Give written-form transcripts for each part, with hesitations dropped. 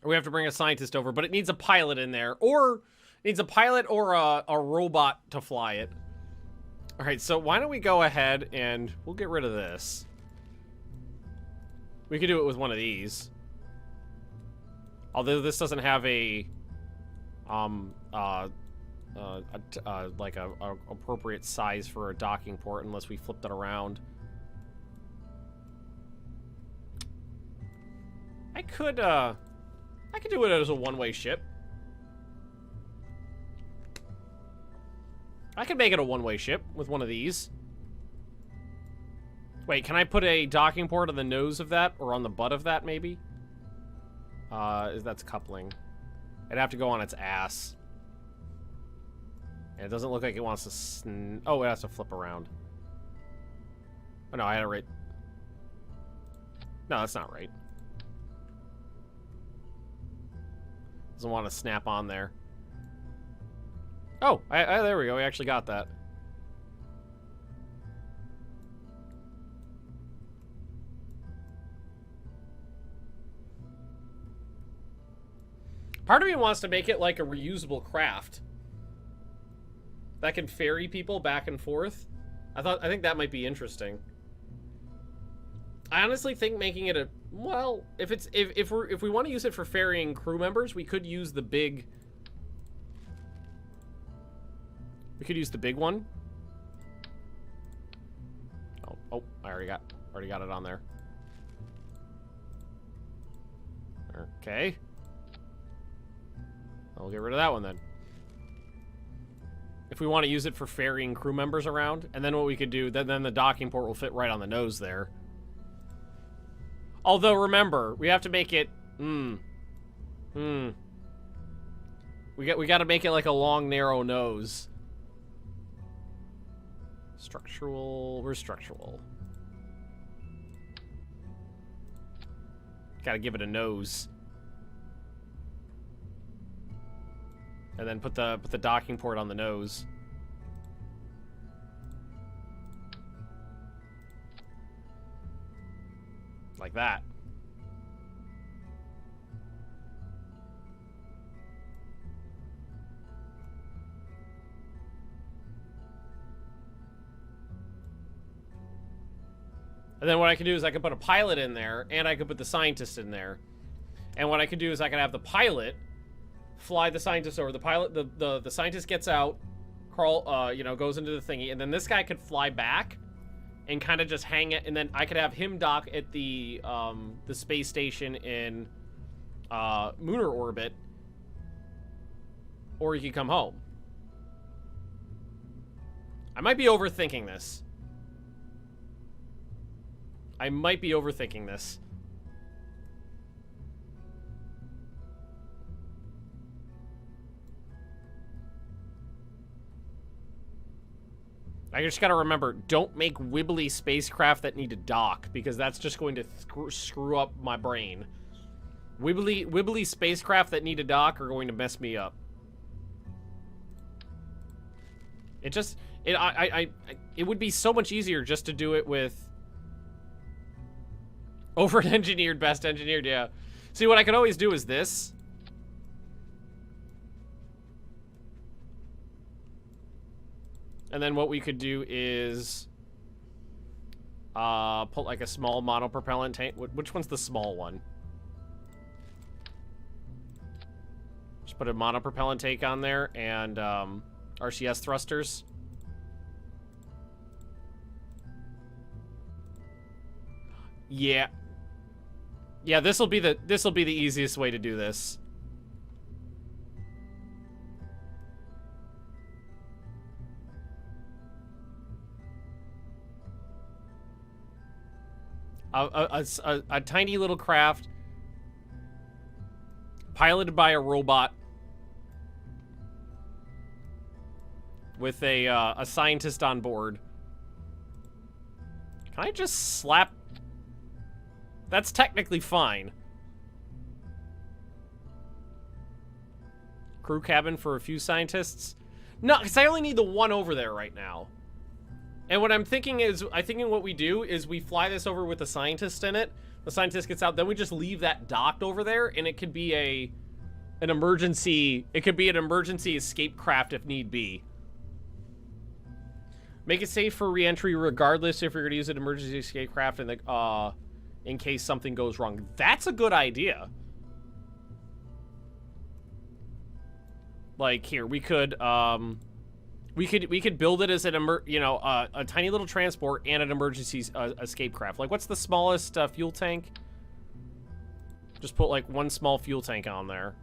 Or we have to bring a scientist over, but it needs a pilot in there. Or it needs a pilot or a robot to fly it. All right, so why don't we go ahead and we'll get rid of this. We could do it with one of these. Although this doesn't have a like a appropriate size for a docking port unless we flipped it around. I could do it as a one-way ship. I could make it a one-way ship with one of these. Wait, can I put a docking port on the nose of that or on the butt of that maybe? That's coupling. It'd have to go on its ass. And it doesn't look like it wants to oh, it has to flip around. Oh, no, I had it right. No, that's not right. Doesn't want to snap on there. Oh, there we go. We actually got that. Part of me wants to make it like a reusable craft that can ferry people back and forth. I think that might be interesting. I honestly think making it a, well, if we want to use it for ferrying crew members, we could use the big. We could use the big one. Oh, I already got it on there. Okay. I'll get rid of that one then. If we want to use it for ferrying crew members around, and then what we could do, then the docking port will fit right on the nose there. Although, remember, we have to make it, we got to make it like a long, narrow nose. Structural, where's structural? Gotta give it a nose. And then put the docking port on the nose. Like that. And then what I can do is I can put a pilot in there, and I could put the scientist in there. And what I could do is I could have the pilot fly the scientist over. The pilot, the scientist gets out, crawl, you know, goes into the thingy, and then this guy could fly back and kind of just hang it, and then I could have him dock at the space station in lunar orbit, or he could come home. I might be overthinking this. I might be overthinking this. I just gotta remember, don't make wibbly spacecraft that need to dock, because that's just going to screw up my brain. Wibbly spacecraft that need to dock are going to mess me up. It would be so much easier just to do it with over-engineered, best engineered, yeah. See, what I could always do is this. And then what we could do is put like a small monopropellant tank. Which one's the small one? Just put a monopropellant tank on there and RCS thrusters. Yeah. Yeah, this'll be the easiest way to do this. A tiny little craft piloted by a robot with a scientist on board. Can I just slap? That's technically fine. Crew cabin for a few scientists? No, because I only need the one over there right now. And what I'm thinking is, what we do is we fly this over with a scientist in it. The scientist gets out, then we just leave that docked over there, and it could be an emergency. It could be an emergency escape craft if need be. Make it safe for re-entry regardless if you're going to use an emergency escape craft in case something goes wrong. That's a good idea. Like here, we could build it as an a tiny little transport and an emergency escape craft. Like, what's the smallest fuel tank? Just put like one small fuel tank on there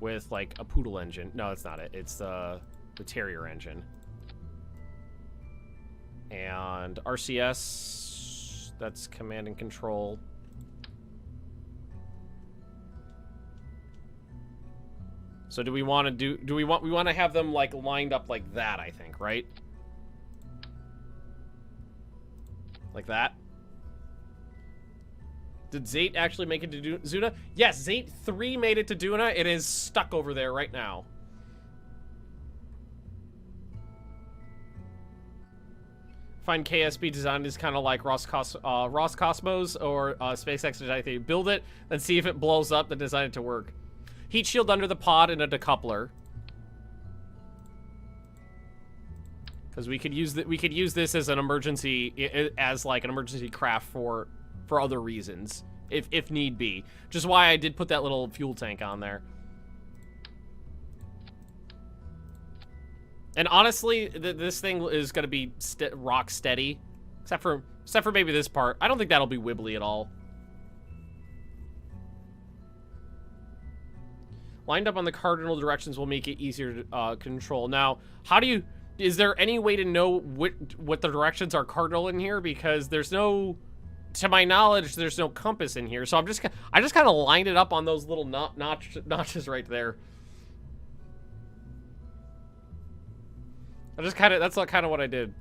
with like a poodle engine. No, it's not it. It's the Terrier engine. And RCS, that's command and control. So do we want to we want to have them like lined up like that, I think, right? Like that. Did Zate actually make it to Zuna? Yes, Zate 3 made it to Duna. It is stuck over there right now. Find KSB design is kind of like Roscosmos or SpaceX design. Build it and see if it blows up, then design it to work. Heat shield under the pod and a decoupler. Because we could use this as an emergency, as like an emergency craft for other reasons, if need be. Just why I did put that little fuel tank on there. And honestly, this thing is going to be rock steady, except for maybe this part. I don't think that'll be wibbly at all. Lined up on the cardinal directions will make it easier to control. Now, is there any way to know what the directions are cardinal in here? Because there's no, to my knowledge, there's no compass in here. So I just kind of lined it up on those little notches right there. That's kind of what I did.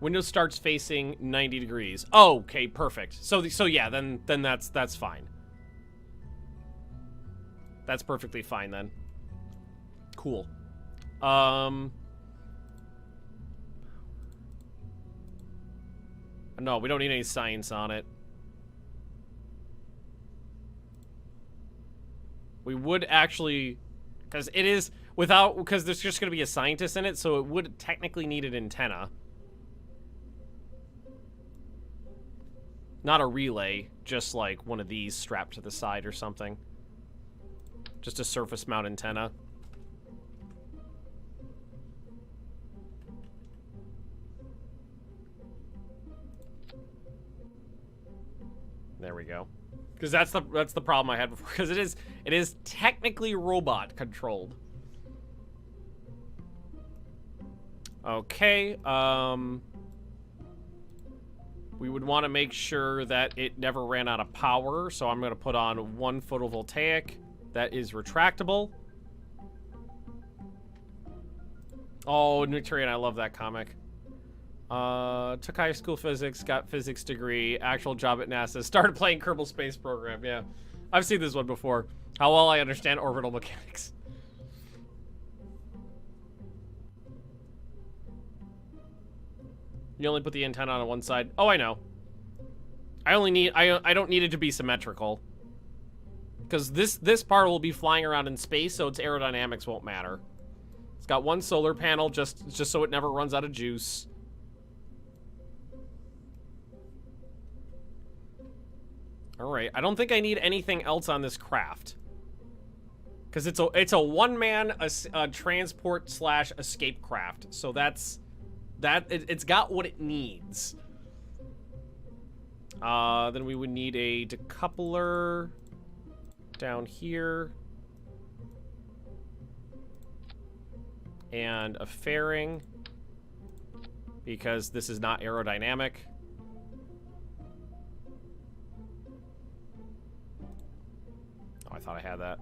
Window starts facing 90 degrees. Oh, okay, perfect. So yeah, then that's fine. That's perfectly fine then. Cool. No, we don't need any science on it. We would actually, because there's just going to be a scientist in it, so it would technically need an antenna. Not a relay, just like one of these strapped to the side or something. Just a surface mount antenna. There we go. Because that's the problem I had before. Because it is technically robot controlled. Okay. We would want to make sure that it never ran out of power, so I'm going to put on one photovoltaic that is retractable. Oh, Nutrian, I love that comic. Took high school physics, got physics degree, actual job at NASA, started playing Kerbal Space Program. Yeah, I've seen this one before. How well I understand orbital mechanics. You only put the antenna on one side. Oh, I know. I don't need it to be symmetrical. Because this part will be flying around in space, so its aerodynamics won't matter. It's got one solar panel just so it never runs out of juice. Alright, I don't think I need anything else on this craft. Because it's a one-man transport / escape craft. So it's got what it needs. Then we would need a decoupler down here. And a fairing. Because this is not aerodynamic. Oh, I thought I had that.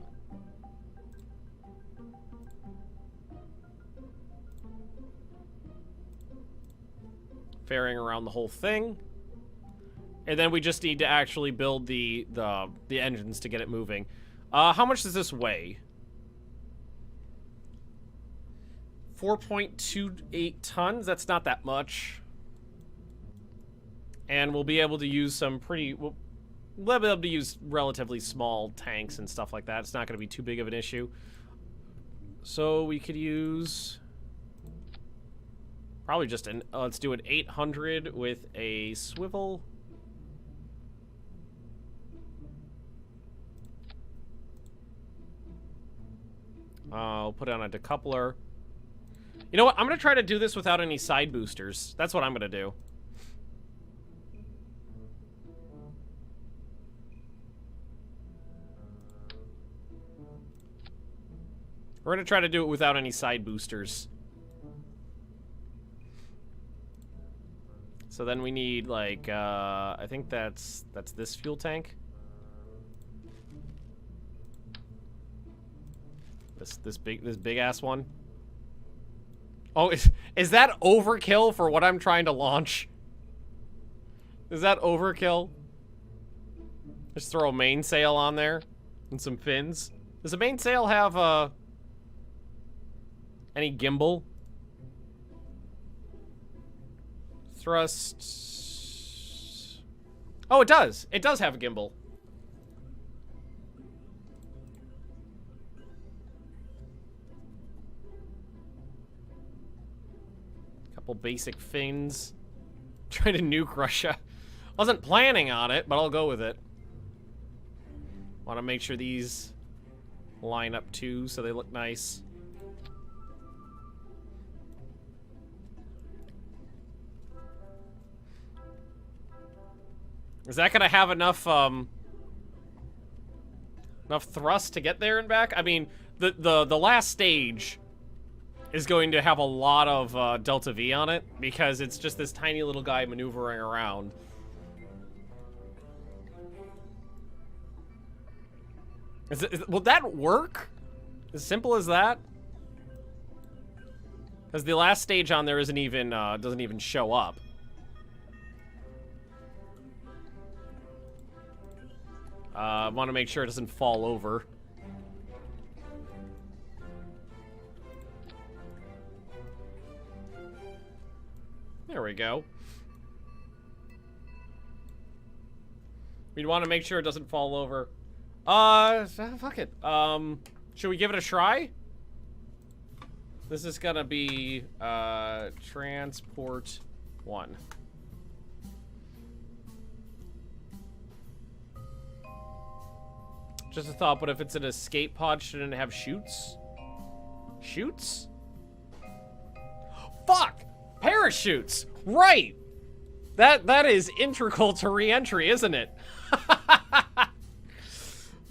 Fairing around the whole thing. And then we just need to actually build the engines to get it moving. How much does this weigh? 4.28 tons. That's not that much. And we'll be able to use some pretty... We'll be able to use relatively small tanks and stuff like that. It's not going to be too big of an issue. So we could use... Probably just an... let's do an 800 with a swivel... I'll put it on a decoupler. You know what? I'm going to try to do this without any side boosters. That's what I'm going to do. We're going to try to do it without any side boosters. So then we need, like, I think that's this fuel tank. This big ass one. Oh, is that overkill for what I'm trying to launch? Is that overkill? Just throw a mainsail on there and some fins. Does the mainsail have any gimbal? Thrust. Oh, it does. It does have a gimbal. Basic fins. Trying to nuke Russia. Wasn't planning on it, but I'll go with it. Want to make sure these line up too, so they look nice. Is that gonna have enough enough thrust to get there and back? I mean, the last stage is going to have a lot of Delta V on it, because it's just this tiny little guy maneuvering around. Will that work? As simple as that? Because the last stage on there isn't even, doesn't even show up. I want to make sure it doesn't fall over. There we go. We'd want to make sure it doesn't fall over. Fuck it. Should we give it a try? This is gonna be, transport 1. Just a thought, but if it's an escape pod, shouldn't it have chutes? Chutes? Fuck! Parachutes! Right! That is integral to re-entry, isn't it?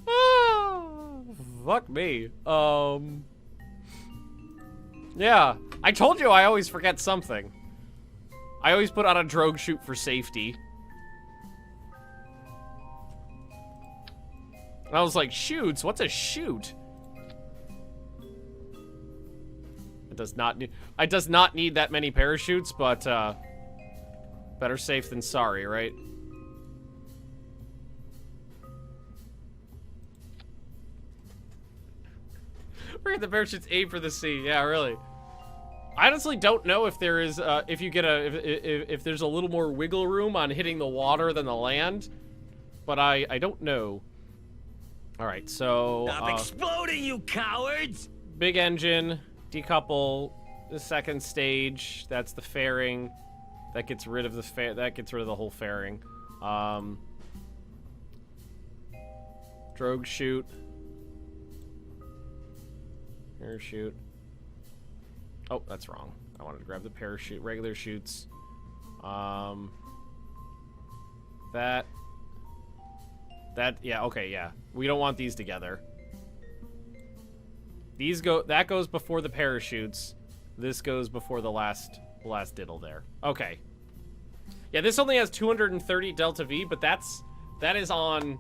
Oh, fuck me. Yeah. I told you I always forget something. I always put on a drogue chute for safety. And I was like, chutes? What's a chute? It does not need that many parachutes, but better safe than sorry, right? We're at the parachutes aim for the sea. Yeah, really. I honestly don't know if there is if you get if there's a little more wiggle room on hitting the water than the land, but I don't know. All right, so stop exploding, you cowards! Big engine, decouple. The second stage, that's the fairing. That gets rid of the whole fairing. Drogue chute. Parachute. Oh, that's wrong. I wanted to grab the parachute. Regular chutes. Yeah, okay, yeah. We don't want these together. That goes before the parachutes. This goes before the last diddle there. Okay. Yeah, this only has 230 Delta V, but that's on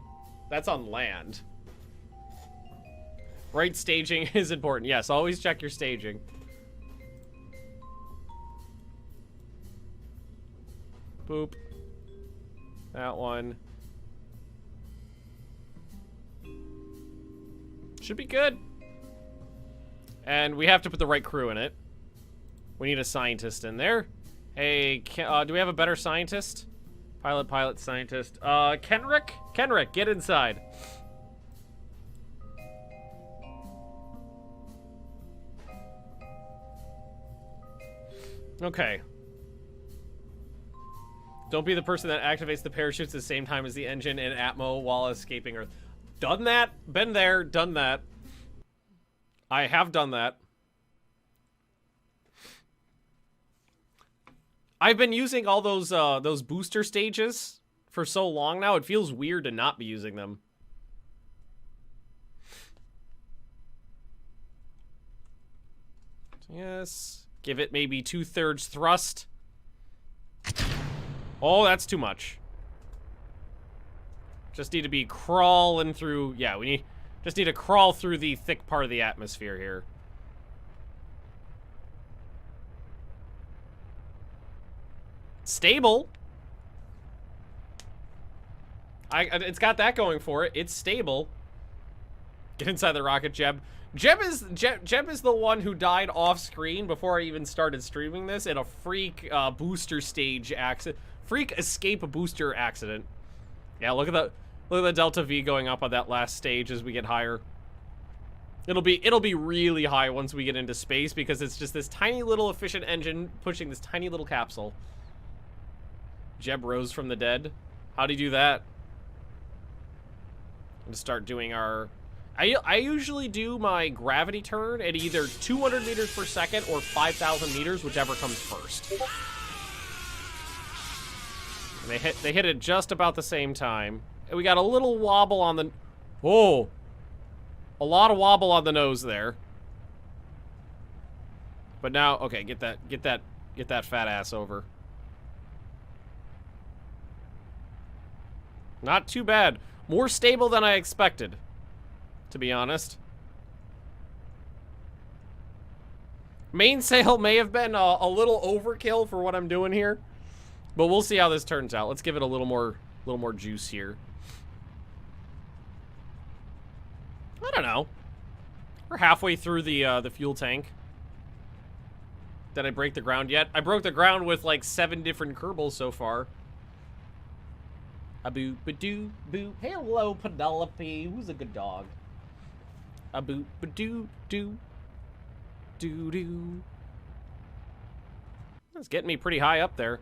land. Right staging is important. Yes, always check your staging. Boop. That one. Should be good. And we have to put the right crew in it. We need a scientist in there. Hey, do we have a better scientist? Pilot, scientist. Kenrick? Kenrick, get inside. Okay. Don't be the person that activates the parachutes at the same time as the engine and Atmo while escaping Earth. Done that. Been there. Done that. I have done that. I've been using all those booster stages for so long now, it feels weird to not be using them. Yes. Give it maybe 2/3 thrust. Oh, that's too much. Just need to be crawling through... Yeah, just need to crawl through the thick part of the atmosphere here. Stable. It's got that going for it. It's stable. Get inside the rocket, Jeb. Jeb is the one who died off screen before I even started streaming this in a freak booster stage accident. Freak escape booster accident. Yeah, look at the delta V going up on that last stage as we get higher. It'll be really high once we get into space because it's just this tiny little efficient engine pushing this tiny little capsule. Jeb rose from the dead. How'd he do that? I'm gonna start doing our... I usually do my gravity turn at either 200 meters per second or 5,000 meters, whichever comes first. And they hit it just about the same time. And we got a little wobble on the... Whoa! A lot of wobble on the nose there. But now, okay, get that fat ass over. Not too bad. More stable than I expected, to be honest. Mainsail may have been a little overkill for what I'm doing here, but we'll see how this turns out. Let's give it a little more juice here. I don't know. We're halfway through the fuel tank. Did I break the ground yet? I broke the ground with like 7 different Kerbals so far. A boop a doo boop. Hello, Penelope. Who's a good dog? A boop a doo doo doo doo. That's getting me pretty high up there.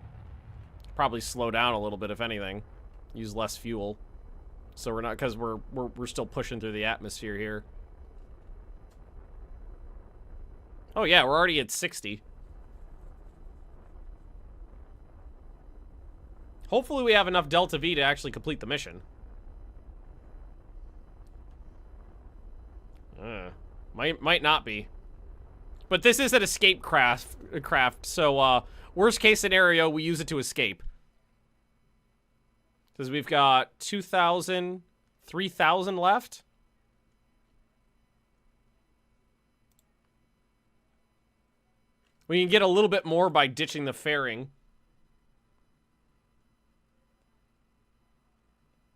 Probably slow down a little bit if anything. Use less fuel. So we're not, because we're still pushing through the atmosphere here. Oh yeah, we're already at 60. Hopefully we have enough Delta V to actually complete the mission. Might not be. But this is an escape craft, so worst case scenario, we use it to escape. Because we've got 2,000, 3,000 left. We can get a little bit more by ditching the fairing.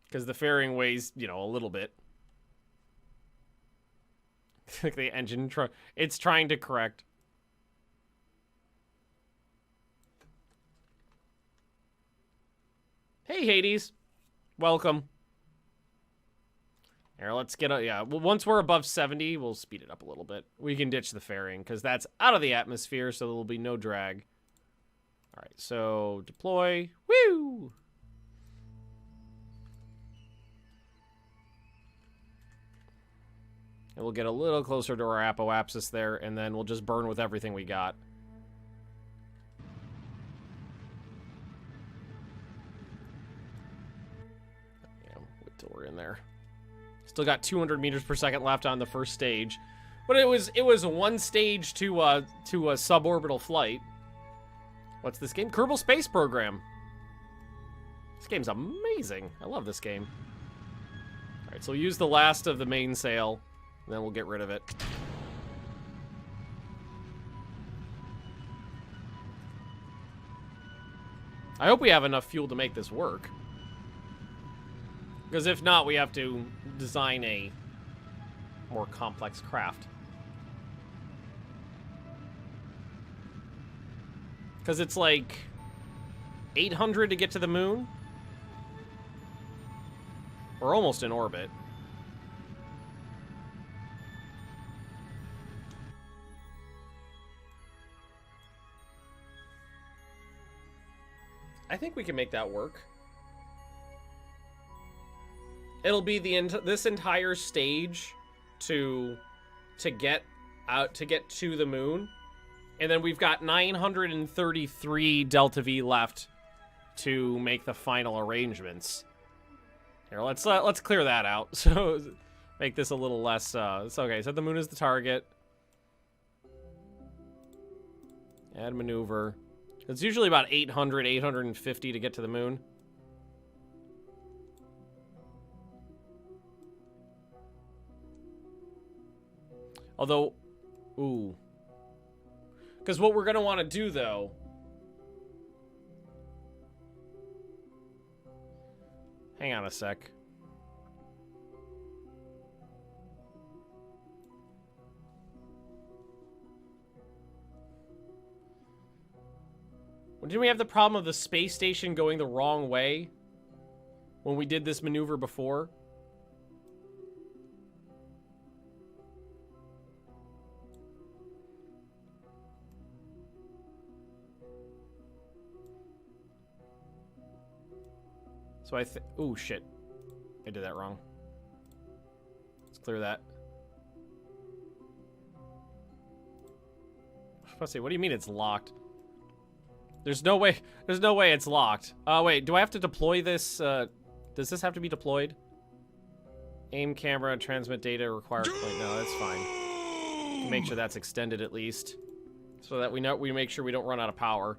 Because the fairing weighs, you know, a little bit. Like the engine, it's trying to correct. Hey, Hades. Welcome. Here, let's get a... Yeah, well, once we're above 70, we'll speed it up a little bit. We can ditch the fairing, because that's out of the atmosphere, so there will be no drag. All right, so deploy. Woo! And we'll get a little closer to our apoapsis there, and then we'll just burn with everything we got. Yeah, wait till we're in there. Still got 200 meters per second left on the first stage, but it was one stage to a suborbital flight. What's this game? Kerbal Space Program. This game's amazing. I love this game. All right, so we'll use the last of the mainsail. And then we'll get rid of it. I hope we have enough fuel to make this work. Because if not, we have to design a more complex craft. Because it's like 800 to get to the moon. We're almost in orbit. I think we can make that work. It'll be this entire stage to get to the moon, and then we've got 933 delta V left to make the final arrangements. Here, let's clear that out. So make this a little less. It's okay. So the moon is the target. Add maneuver. It's usually about 800, 850 to get to the moon. Although, ooh. Because what we're going to want to do, though... Hang on a sec. Well, didn't we have the problem of the space station going the wrong way when we did this maneuver before? So oh shit. I did that wrong. Let's clear that. I was about to say, what do you mean it's locked? There's no way it's locked. Wait, do I have to deploy this? Does this have to be deployed? Aim camera, transmit data, require... Wait, no, that's fine. Make sure that's extended at least. So that we make sure we don't run out of power.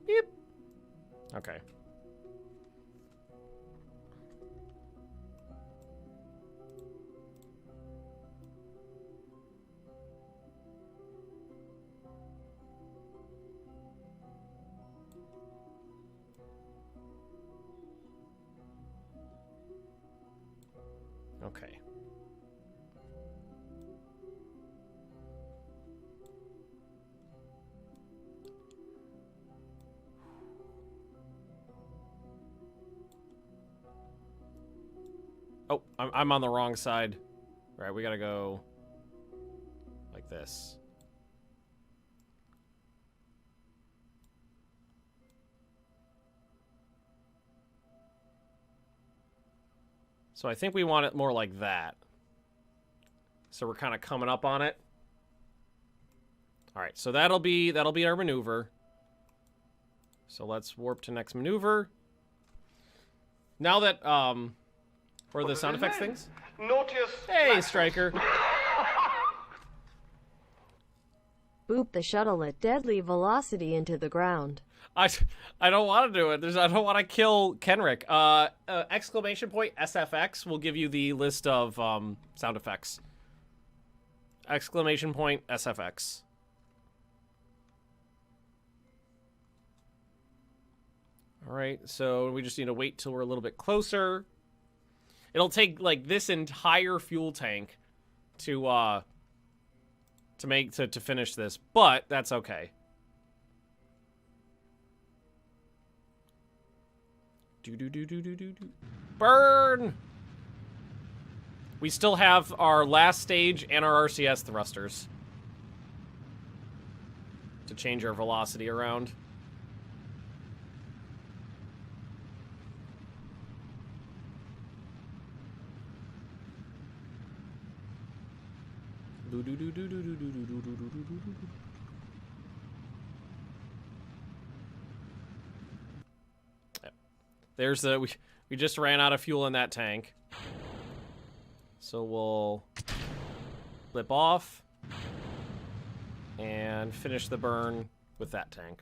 Beep. Okay. Okay. Oh, I'm on the wrong side. All right, we gotta go like this. So I think we want it more like that. So we're kind of coming up on it. All right, so that'll be our maneuver. So let's warp to next maneuver. Now that for the sound effects things. Notice. Hey, Striker. Boop the shuttle at deadly velocity into the ground. I don't want to do it. I don't want to kill Kenrick. Exclamation point SFX will give you the list of sound effects. Exclamation point SFX. All right, so we just need to wait till we're a little bit closer. It'll take like this entire fuel tank to finish this, but that's okay. Burn! We still have our last stage and our RCS thrusters to change our velocity around. There's we just ran out of fuel in that tank. So we'll flip off and finish the burn with that tank.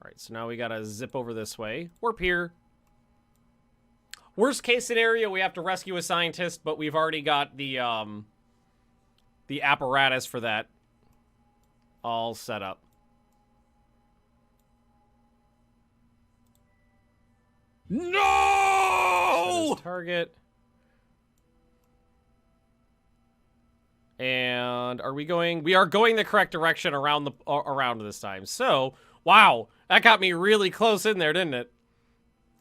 All right, so now we gotta zip over this way. Warp here. Worst case scenario, we have to rescue a scientist, but we've already got the apparatus for that all set up. No! Target. And are we going? We are going the correct direction around this time. So, wow, that got me really close in there, didn't it?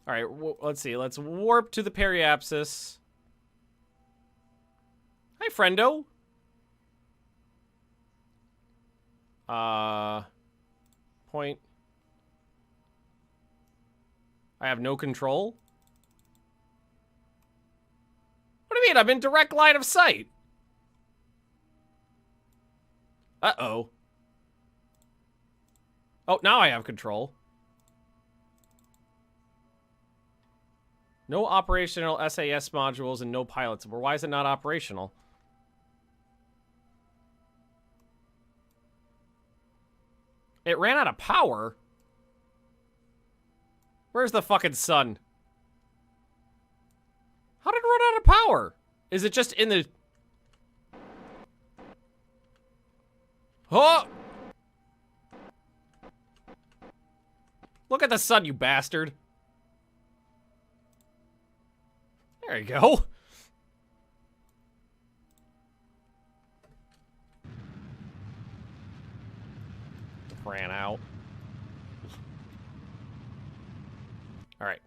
All right, let's see. Let's warp to the periapsis. Hi, friendo. Point. I have no control? What do you mean? I'm in direct line of sight. Uh-oh. Oh, now I have control. No operational SAS modules and no pilots. Well, why is it not operational? It ran out of power. Where's the fucking sun? How did it run out of power? Is it just in the... Oh! Look at the sun, you bastard. There you go. Ran out. All right.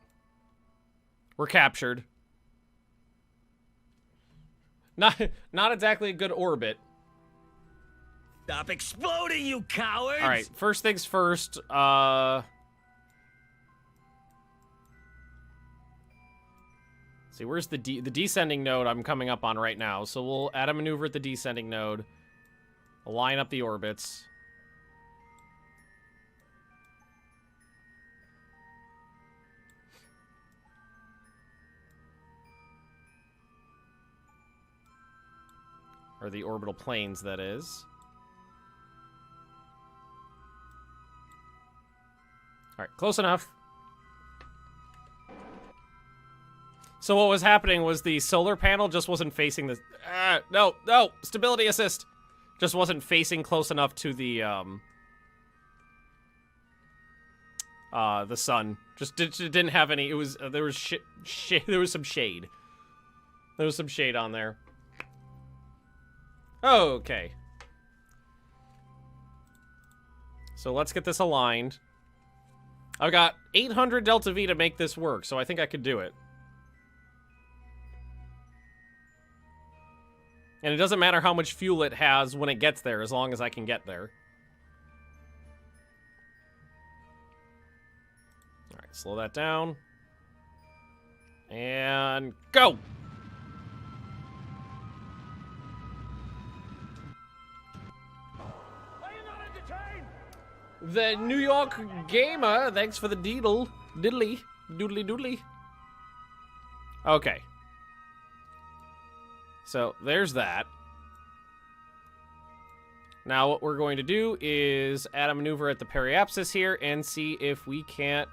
We're captured. Not exactly a good orbit. Stop exploding, you cowards! All right, first things first. See, where's the descending node I'm coming up on right now? So we'll add a maneuver at the descending node. We'll line up the orbits. Or the orbital planes, that is. All right, close enough. So what was happening was the solar panel just wasn't facing the... no, stability assist. Just wasn't facing close enough to the sun. Just didn't have any... It was... there was there was some shade. There was some shade on there. Okay. So let's get this aligned. I've got 800 Delta V to make this work, so I think I could do it. And it doesn't matter how much fuel it has when it gets there, as long as I can get there. Alright, slow that down. And go! The New York Gamer, thanks for the diddly doodly. Okay. So, there's that. Now what we're going to do is add a maneuver at the periapsis here and see if we can't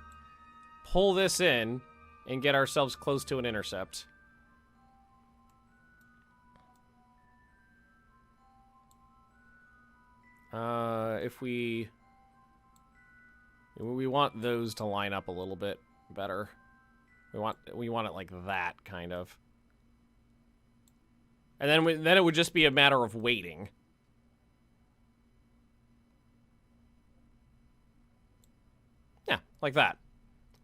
pull this in and get ourselves close to an intercept. If we want those to line up a little bit better. We want it like that, kind of. And then it would just be a matter of waiting. Yeah, like that.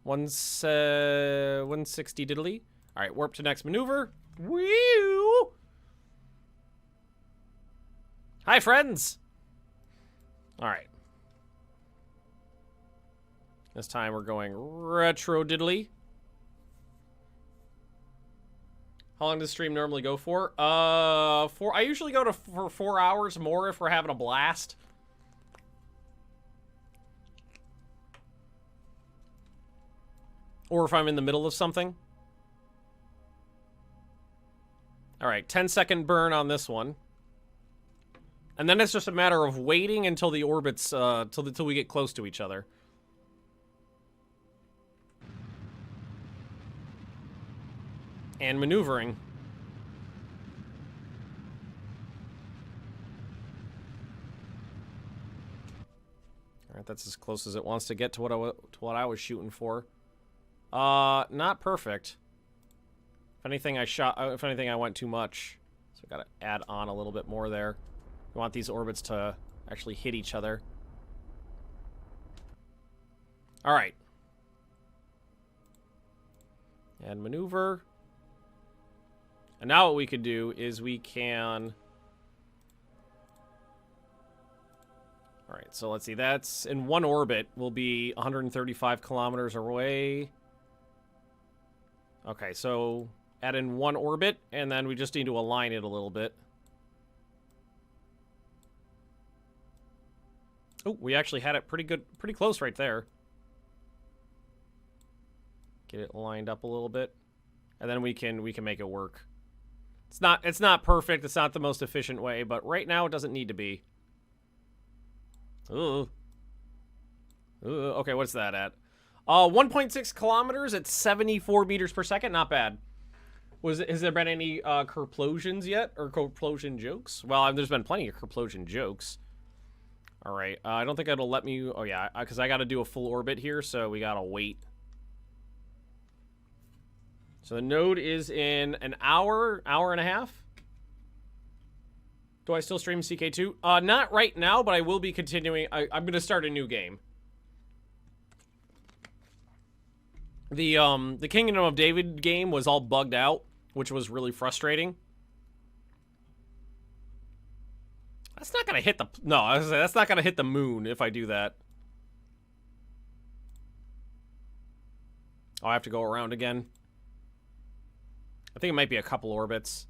160 diddly. All right, warp to next maneuver. Woo! Hi, friends. All right. This time we're going retro diddly. How long does the stream normally go for? I usually go for 4 hours, more if we're having a blast. Or if I'm in the middle of something. All right, 10-second burn on this one. And then it's just a matter of waiting until the orbits, till we get close to each other. And maneuvering. Alright, that's as close as it wants to get to what I was shooting for. Not perfect. If anything, I went too much. So I gotta add on a little bit more there. We want these orbits to actually hit each other. Alright. And maneuver. And now what we can do is we can... Alright, so let's see. That's in one orbit will be 135 kilometers away. Okay, so add in one orbit, and then we just need to align it a little bit. Oh, we actually had it pretty close right there. Get it lined up a little bit, and then we can make it work. It's not perfect. It's not the most efficient way, but right now it doesn't need to be. Ooh. Ooh, okay, what's that at? 1.6 kilometers at 74 meters per second. Not bad. Has there been any kerplosions yet, or kerplosion jokes? Well, there's been plenty of kerplosion jokes. All right, I don't think it'll let me. Oh yeah, because I got to do a full orbit here, so we gotta wait. So the node is in an hour and a half. Do I still stream CK2? Not right now, but I will be continuing. I'm going to start a new game. The Kingdom of David game was all bugged out, which was really frustrating. That's not going to hit the... No, I was gonna say, that's not going to hit the moon if I do that. Oh, I have to go around again. I think it might be a couple orbits.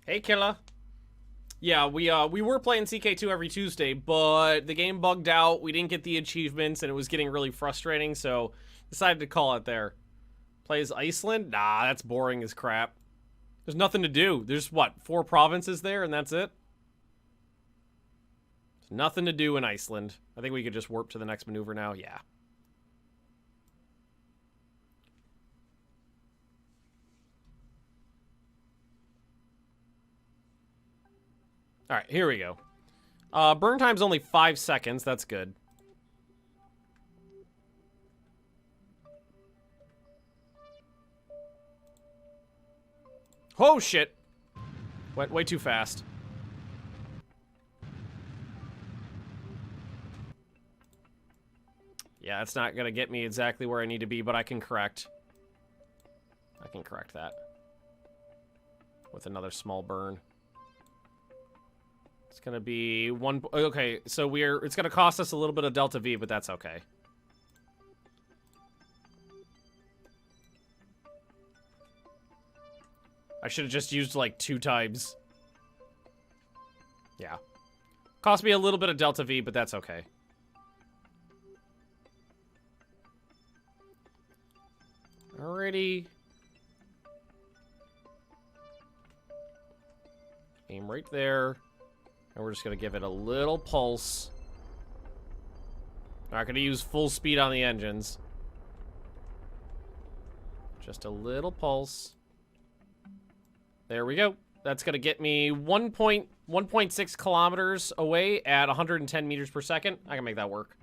Hey, Killa. Yeah, we were playing CK2 every Tuesday, but the game bugged out. We didn't get the achievements, and it was getting really frustrating, so decided to call it there. Plays Iceland? Nah, that's boring as crap. There's nothing to do. There's, what, 4 provinces there, and that's it? There's nothing to do in Iceland. I think we could just warp to the next maneuver now. Yeah. All right, here we go. Burn time's only 5 seconds. That's good. Oh, shit. Went way too fast. Yeah, it's not going to get me exactly where I need to be, but I can correct. I can correct that. With another small burn. It's gonna be one. Okay, so it's gonna cost us a little bit of delta V, but that's okay. I should have just used like 2 times. Yeah. Cost me a little bit of delta V, but that's okay. Alrighty. Aim right there. And we're just going to give it a little pulse. Not going to use full speed on the engines. Just a little pulse. There we go. That's going to get me 1.6 kilometers away at 110 meters per second. I can make that work.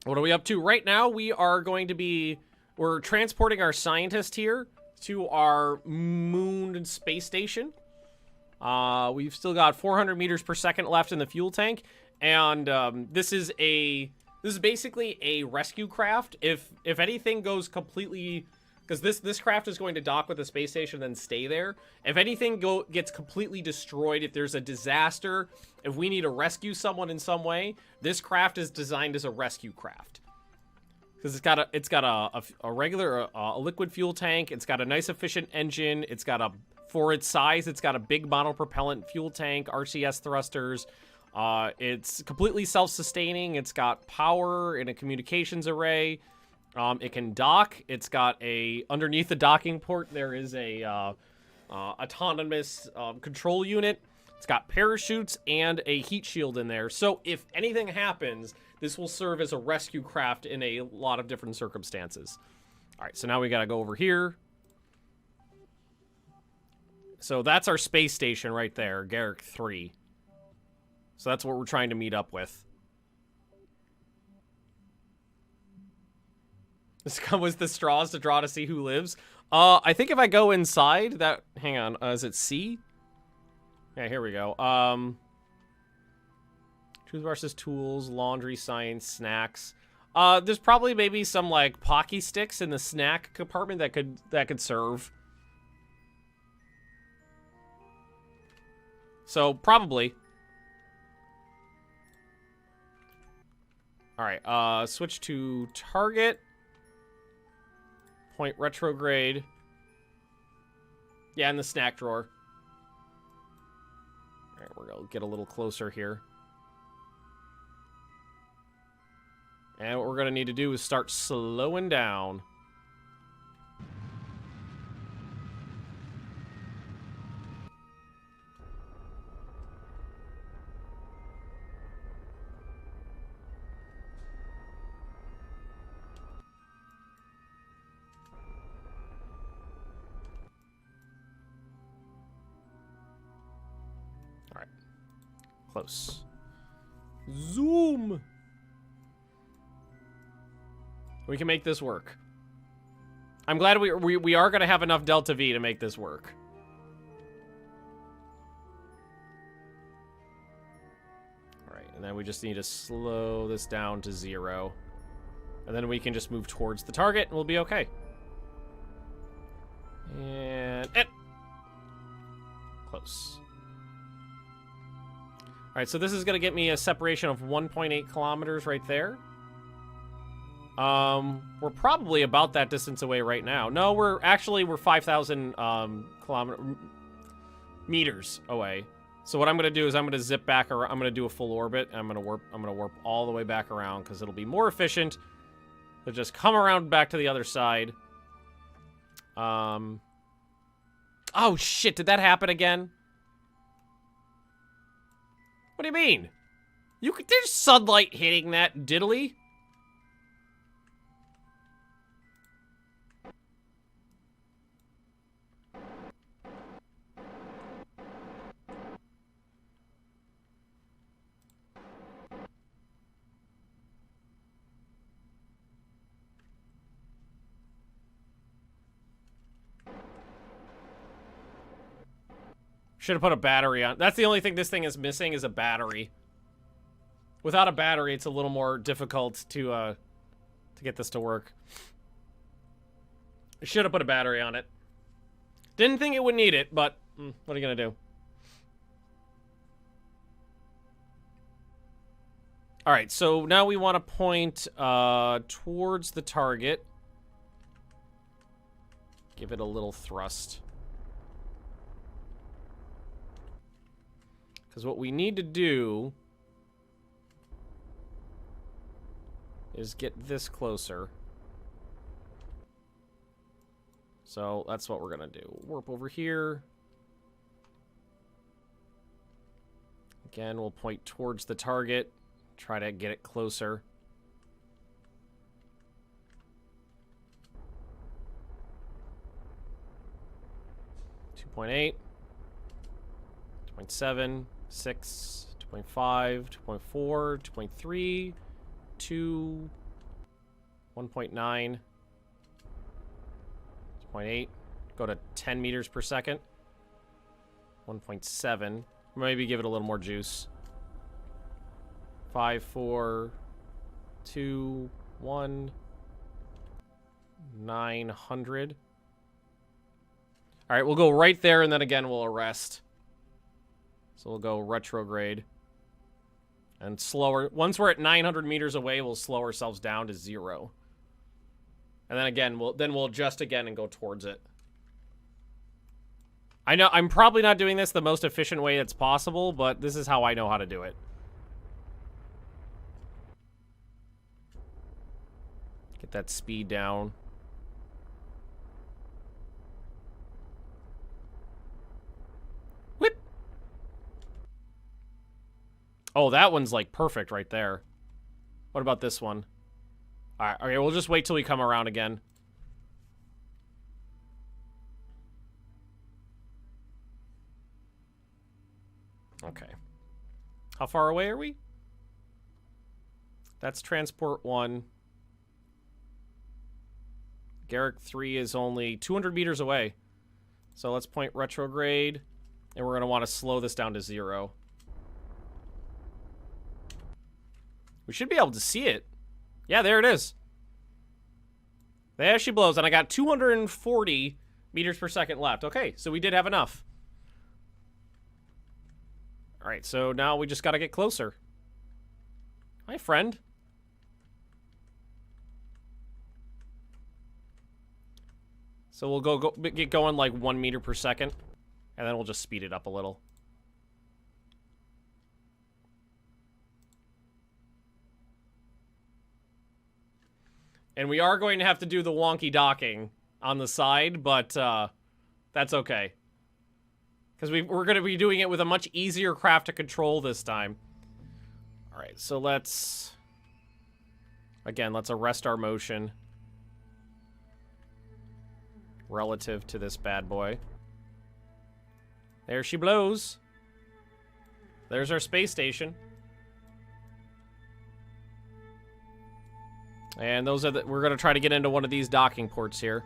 What are we up to? Right now, we're transporting our scientist here to our moon space station. We've still got 400 meters per second left in the fuel tank, and this is basically a rescue craft. If anything goes completely, because this craft is going to dock with the space station, then stay there. If anything gets completely destroyed, if there's a disaster, if we need to rescue someone in some way, this craft is designed as a rescue craft. Because it's got a regular liquid fuel tank. It's got a nice efficient engine. It's got for its size, it's got a big monopropellant fuel tank, RCS thrusters. It's completely self-sustaining. It's got power and a communications array. It can dock. It's got underneath the docking port, there is a autonomous control unit. It's got parachutes and a heat shield in there. So if anything happens, this will serve as a rescue craft in a lot of different circumstances. All right, so now we got to go over here. So that's our space station right there, Garrick 3. So that's what we're trying to meet up with. This was the straws to draw to see who lives. I think if I go inside that... Hang on. Is it C? Yeah, here we go. Toothbrushes, tools, laundry, science, snacks. There's probably maybe some, like, Pocky sticks in the snack compartment that could serve. So, probably. Alright, switch to target. Point retrograde. Yeah, in the snack drawer. Alright, we're gonna get a little closer here. And what we're gonna need to do is start slowing down. Alright. Close. Zoom! We can make this work. I'm glad we are going to have enough delta V to make this work. Alright, and then we just need to slow this down to 0. And then we can just move towards the target and we'll be okay. And... Close. Alright, so this is going to get me a separation of 1.8 kilometers right there. We're probably about that distance away right now. No, we're 5,000 meters away. So what I'm gonna do is I'm gonna zip back around. I'm gonna do a full orbit. And I'm gonna warp all the way back around because it'll be more efficient to just come around back to the other side. Oh shit! Did that happen again? What do you mean? There's sunlight hitting that diddly. Should have put a battery on. That's the only thing this thing is missing is a battery. Without a battery, it's a little more difficult to get this to work. I should have put a battery on it. Didn't think it would need it, but what are you gonna do? All right, so now we want to point towards the target. Give it a little thrust. Because what we need to do is get this closer. So that's what we're going to do. Warp over here. Again, we'll point towards the target. Try to get it closer. .8, 2.7, 6, 2.5, 2.4, 2.3, 2, 1.9, 2.8. Go to 10 meters per second. 1.7. Maybe give it a little more juice. 5, 4, 2, 1, 900. All right, we'll go right there, and then again we'll arrest. So we'll go retrograde. And slower. Once we're at 900 meters away, we'll slow ourselves down to 0. And then again, we'll adjust again and go towards it. I know I'm probably not doing this the most efficient way that's possible, but this is how I know how to do it. Get that speed down. Whip. Oh, that one's like perfect right there. What about this one? All right, okay, we'll just wait till we come around again. Okay. How far away are we? That's transport 1. Garrick 3 is only 200 meters away. So let's point retrograde, and we're going to want to slow this down to 0. We should be able to see it. Yeah, there it is. There she blows, and I got 240 meters per second left. Okay, so we did have enough. All right, so now we just got to get closer. Hi, friend. So we'll get going like 1 meter per second, and then we'll just speed it up a little. And we are going to have to do the wonky docking on the side, but that's okay. Because we're going to be doing it with a much easier craft to control this time. All right, so let's arrest our motion relative to this bad boy. There she blows. There's our space station. And those are we're going to try to get into one of these docking ports here.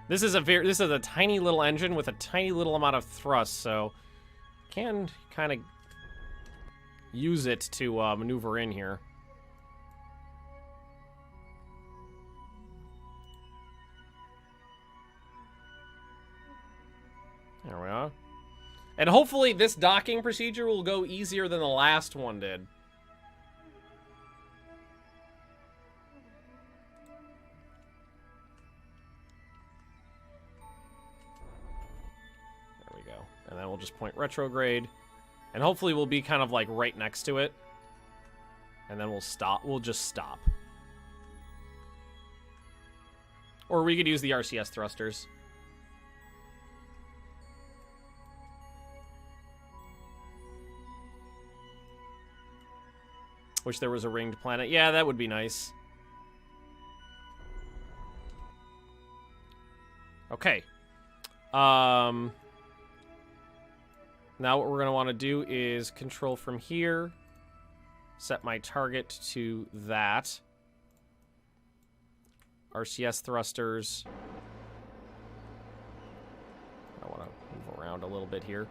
This is a tiny little engine with a tiny little amount of thrust, so can kind of use it to maneuver in here. There we are. And hopefully this docking procedure will go easier than the last one did. And then we'll just point retrograde. And hopefully we'll be kind of like right next to it. And then we'll stop. We'll just stop. Or we could use the RCS thrusters. Wish there was a ringed planet. Yeah, that would be nice. Okay. Now what we're going to want to do is control from here. Set my target to that. RCS thrusters. I want to move around a little bit here.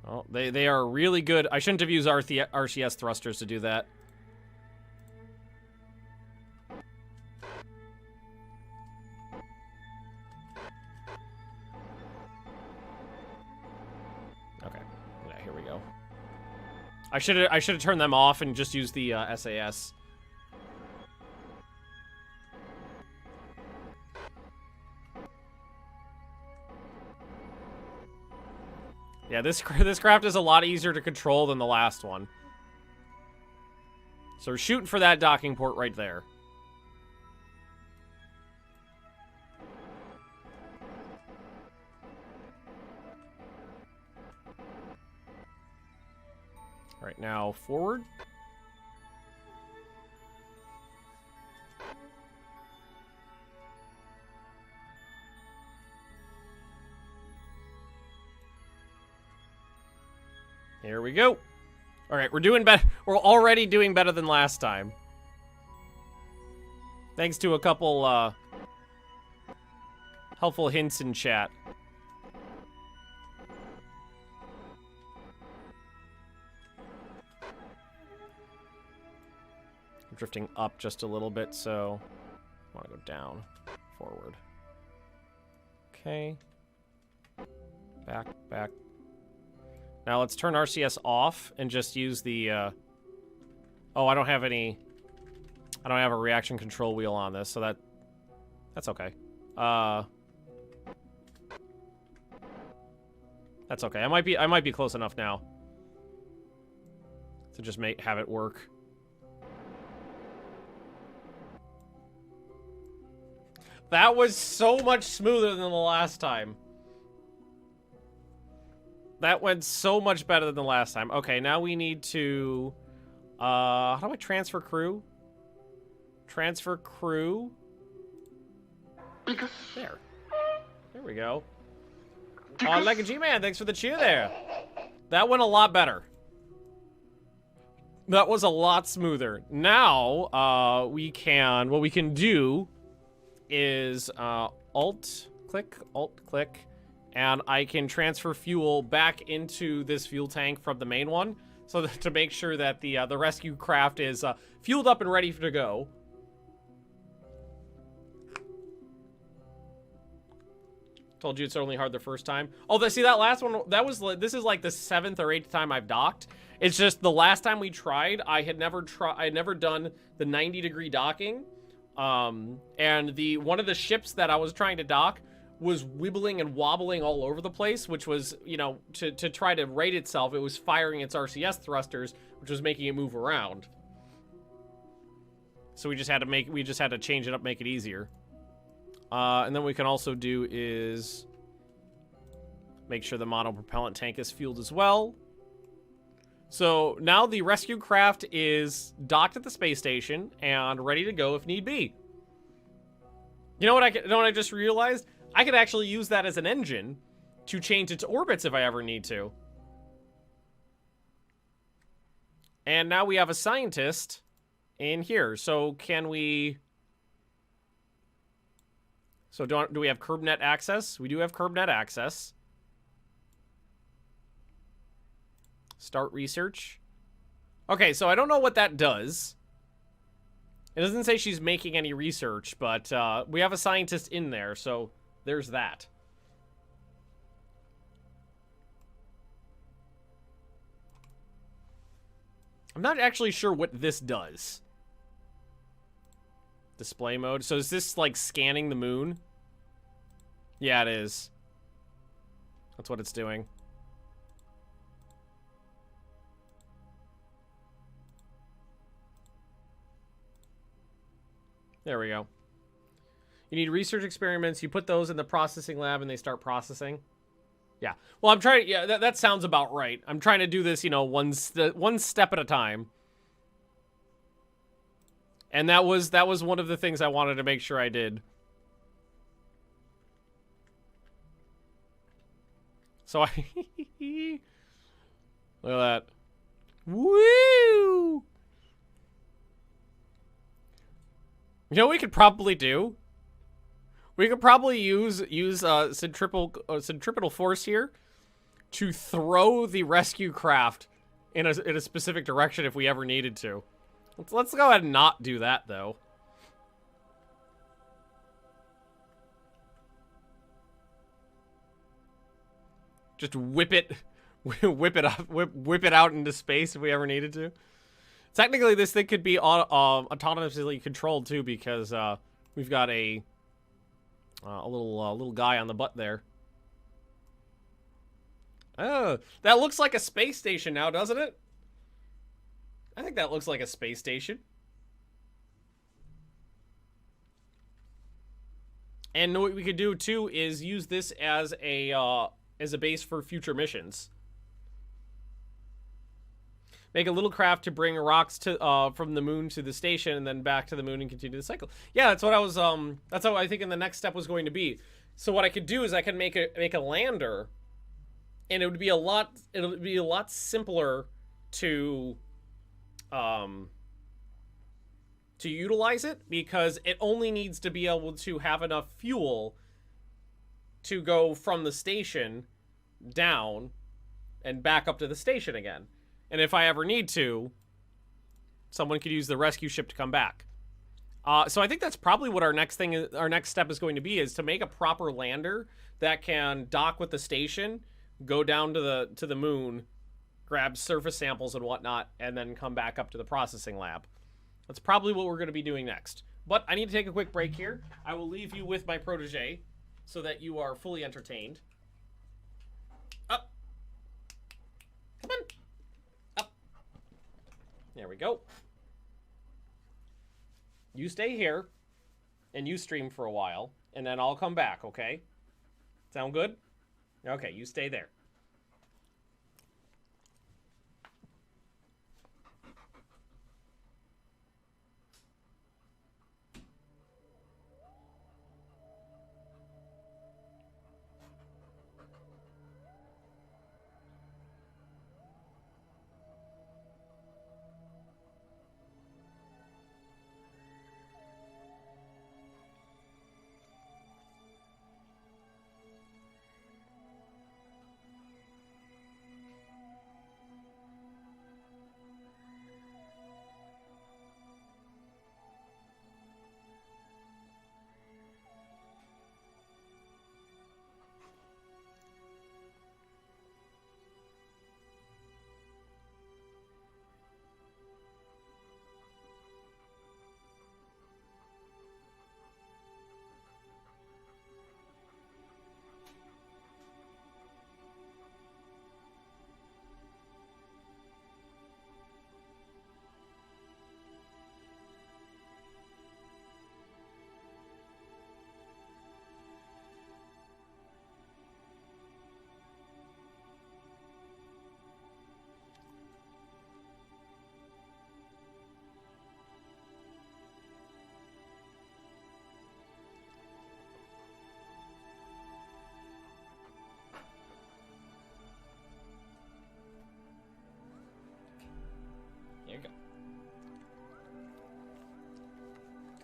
Oh, they are really good. I shouldn't have used RCS thrusters to do that. I should have turned them off and just used the SAS. Yeah, this craft is a lot easier to control than the last one. So we're shooting for that docking port right there. All right, now forward. Here we go. All right, we're doing better. We're already doing better than last time. Thanks to a couple helpful hints in chat. I'm drifting up just a little bit, so I want to go down, forward. Okay. Back, back. Now let's turn RCS off and just use the, oh, I don't have a reaction control wheel on this, so that's okay. That's okay. I might be close enough now to just have it work. That was so much smoother than the last time. That went so much better than the last time. Okay, now we need to... how do I transfer crew? Transfer crew. There. There we go. Like a G-Man, thanks for the cheer there. That went a lot better. That was a lot smoother. Now, what we can do is Alt-click, and I can transfer fuel back into this fuel tank from the main one, so that, to make sure that the rescue craft is fueled up and ready to go. Told you it's only hard the first time. Oh, see that last one? This is like the 7th or 8th time I've docked. It's just the last time we tried, I had never done the 90-degree docking. And one of the ships that I was trying to dock was wibbling and wobbling all over the place, which was, you know, to try to rate itself, it was firing its RCS thrusters, which was making it move around. So we just had to change it up, make it easier. And then what we can also do is make sure the monopropellant tank is fueled as well. So now the rescue craft is docked at the space station and ready to go if need be. You know what I just realized? I could actually use that as an engine to change its orbits if I ever need to. And now we have a scientist in here. So can we... So do we have CurbNet access? We do have CurbNet access. Start research. Okay, so I don't know what that does. It doesn't say she's making any research, but we have a scientist in there, so there's that. I'm not actually sure what this does. Display mode. So is this like scanning the moon? Yeah, it is. That's what it's doing. There we go. You need research experiments. You put those in the processing lab and they start processing. Yeah. Well, I'm trying. Yeah, that sounds about right. I'm trying to do this, you know, one step at a time. And that was one of the things I wanted to make sure I did. So I look at that. Woo! You know what we could probably do? We could probably use centripetal force here to throw the rescue craft in a specific direction if we ever needed to. Let's go ahead and not do that though. Just whip it out into space if we ever needed to. Technically, this thing could be autonomously controlled too, because we've got a little guy on the butt there. Oh, that looks like a space station now, doesn't it? I think that looks like a space station. And what we could do too is use this as a base for future missions. Make a little craft to bring rocks to from the moon to the station and then back to the moon and continue the cycle. Yeah, that's what I was that's how I think in the next step was going to be. So what I could do is I could make a lander, and it would be a lot simpler to utilize it, because it only needs to be able to have enough fuel to go from the station down and back up to the station again. And if I ever need to, someone could use the rescue ship to come back. So I think that's probably what our next step is going to be, is to make a proper lander that can dock with the station, go down to the moon, grab surface samples and whatnot, and then come back up to the processing lab. That's probably what we're going to be doing next. But I need to take a quick break here. I will leave you with my protege so that you are fully entertained. Up. Come on. Up. There we go. You stay here, and you stream for a while, and then I'll come back, okay? Sound good? Okay, you stay there.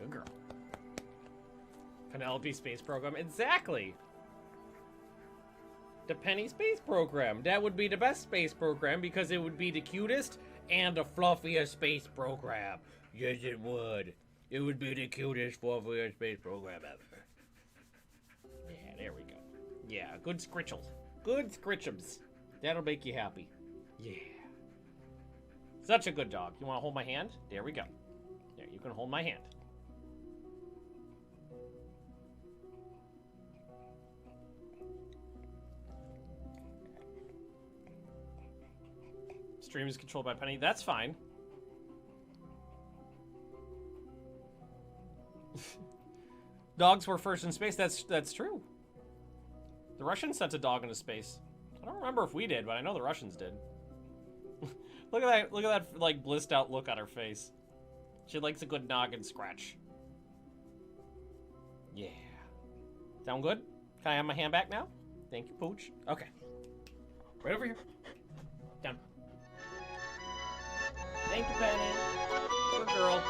Good girl. Penelope Space Program. Exactly. The Penny Space Program. That would be the best space program because it would be the cutest and the fluffiest space program. Yes, it would. It would be the cutest, fluffiest space program ever. Yeah, there we go. Yeah, good scritchels. Good scritchums. That'll make you happy. Yeah. Such a good dog. You want to hold my hand? There we go. There, you can hold my hand. Stream is controlled by Penny. That's fine. Dogs were first in space. That's true. The Russians sent a dog into space. I don't remember if we did, but I know the Russians did. Look at that like blissed out look on her face. She likes a good noggin scratch. Yeah. Sound good? Can I have my hand back now? Thank you, Pooch. Okay. Right over here. Down. Thank you, Penny. Good girl.